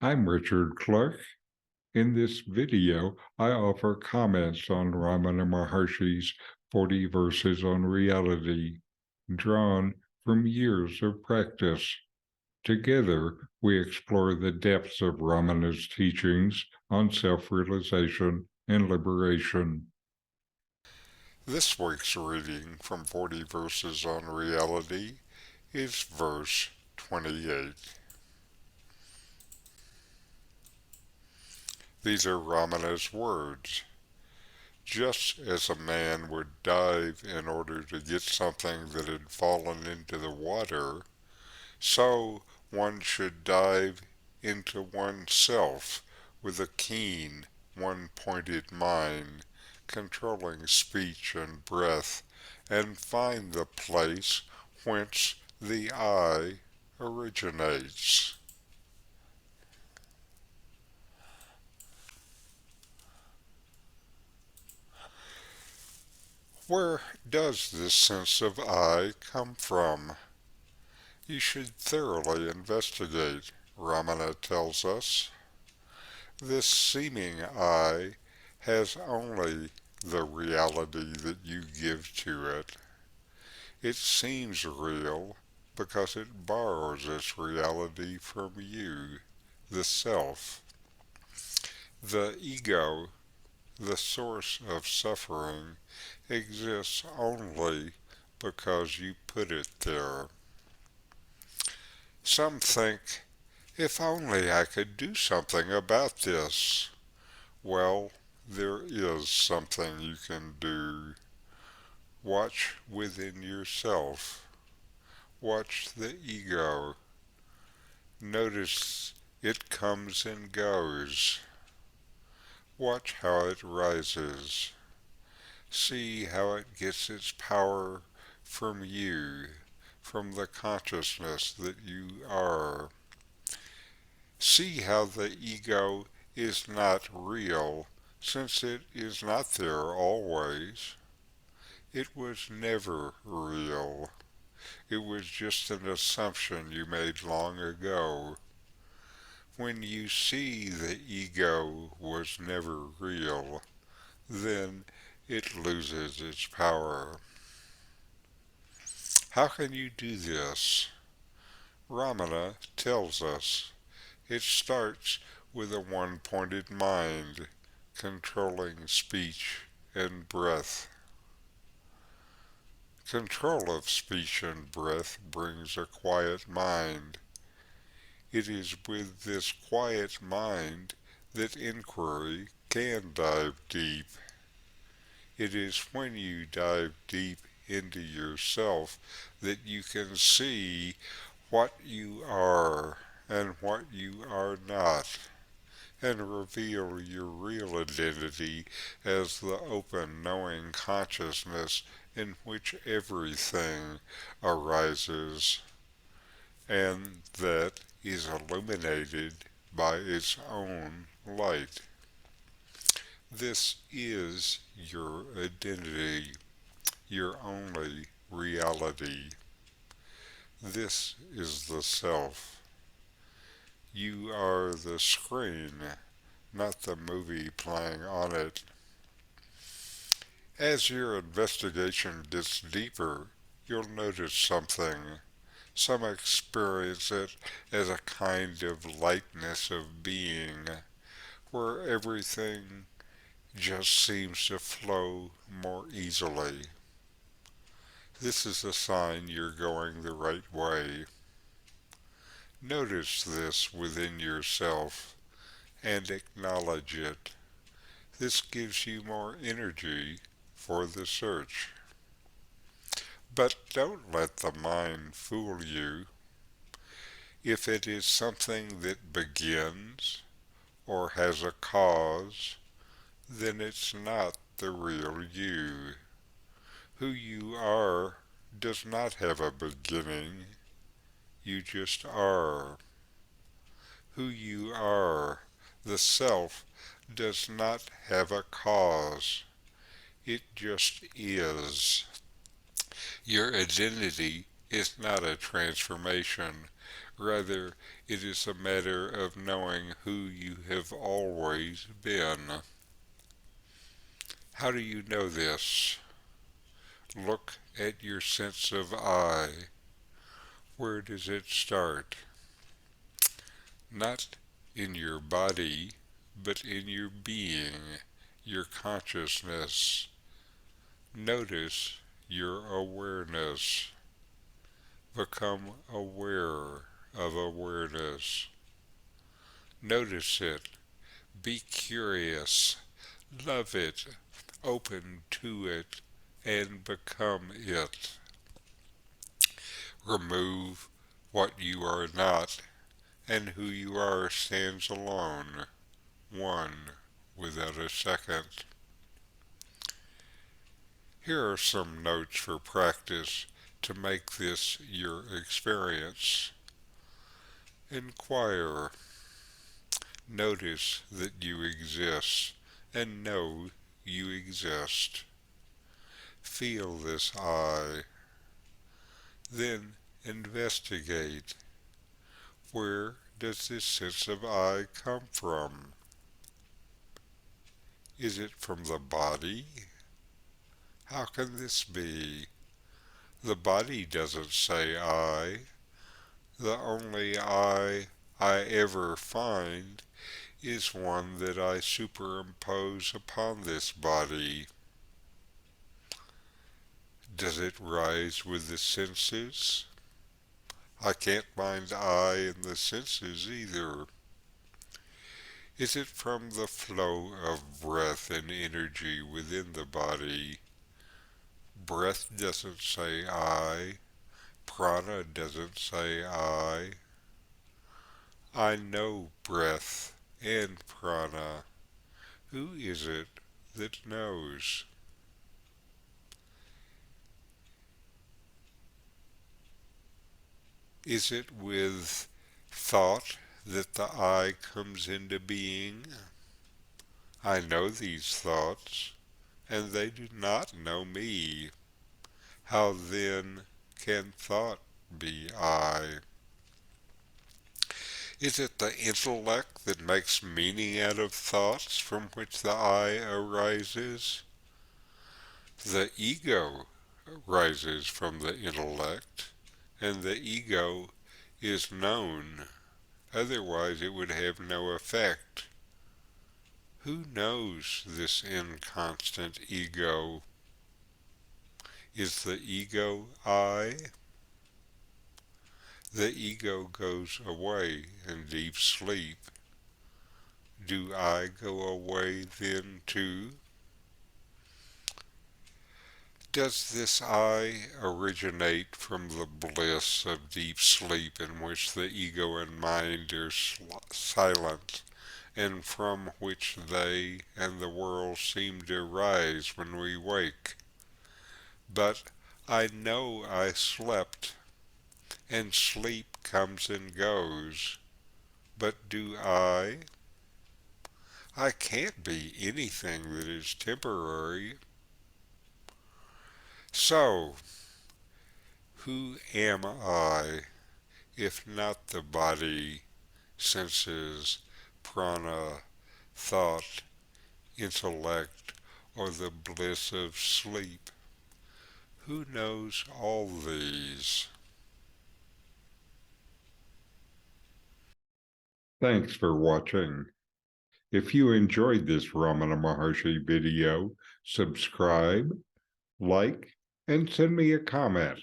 I'm Richard Clarke. In this video, I offer comments on Ramana Maharshi's 40 Verses on Reality, drawn from years of practice. Together, we explore the depths of Ramana's teachings on self-realization and liberation. This week's reading from 40 Verses on Reality is verse 28. These are Ramana's words. Just as a man would dive in order to get something that had fallen into the water, so one should dive into oneself with a keen, one-pointed mind, controlling speech and breath, and find the place whence the I originates. Where does this sense of I come from? You should thoroughly investigate, Ramana tells us. This seeming I has only the reality that you give to it. It seems real because it borrows its reality from you, the self. The ego, the source of suffering, exists only because you put it there. Some think, if only I could do something about this. Well, there is something you can do. Watch within yourself. Watch the ego. Notice it comes and goes. Watch how it rises. See how it gets its power from you, from the consciousness that you are. See how the ego is not real, since it is not there always. It was never real. It was just an assumption you made long ago. When you see the ego was never real, then it loses its power. How can you do this? Ramana tells us it starts with a one-pointed mind, controlling speech and breath. Control of speech and breath brings a quiet mind. It is with this quiet mind that inquiry can dive deep. It is when you dive deep into yourself that you can see what you are and what you are not, and reveal your real identity as the open, knowing consciousness in which everything arises, and that is illuminated by its own light. This is your identity, your only reality. This is the self. You are the screen, not the movie playing on it. As your investigation gets deeper, you'll notice something. Some experience it as a kind of lightness of being, where everything just seems to flow more easily. This is a sign you're going the right way. Notice this within yourself and acknowledge it. This gives you more energy for the search. But don't let the mind fool you. If it is something that begins or has a cause, then it's not the real you. Who you are does not have a beginning. You just are. Who you are, the self, does not have a cause. It just is. Your identity is not a transformation Rather, it is a matter of knowing who you have always been. How do you know this? Look at your sense of I. Where does it start? Not in your body, but in your being, your consciousness. Notice your awareness. Become aware of awareness. Notice it. Be curious. Love it. Open to it. And become it. Remove what you are not, and who you are stands alone, one, without a second. Here are some notes for practice to make this your experience. Inquire. Notice that you exist, and know you exist. Feel this I. Then investigate. Where does this sense of I come from? Is it from the body? How can this be? The body doesn't say I. The only I ever find is one that I superimpose upon this body. Does it rise with the senses? I can't find I in the senses either. Is it from the flow of breath and energy within the body? Breath doesn't say I. Prana doesn't say I know breath and prana. Who is it that knows? Is it with thought that the I comes into being? I know these thoughts, and they do not know me. How then can thought be I? Is it the intellect that makes meaning out of thoughts from which the I arises? The ego rises from the intellect, and the ego is known, otherwise it would have no effect. Who knows this inconstant ego? Is the ego I? The ego goes away in deep sleep. Do I go away then too? Does this I originate from the bliss of deep sleep in which the ego and mind are silent, and from which they and the world seem to rise when we wake? But I know I slept, and sleep comes and goes. But do I? I can't be anything that is temporary. So, who am I, if not the body, senses, prana, thought, intellect, or the bliss of sleep? Who knows all these? Thanks for watching. If you enjoyed this Ramana Maharshi video, subscribe, like, and send me a comment.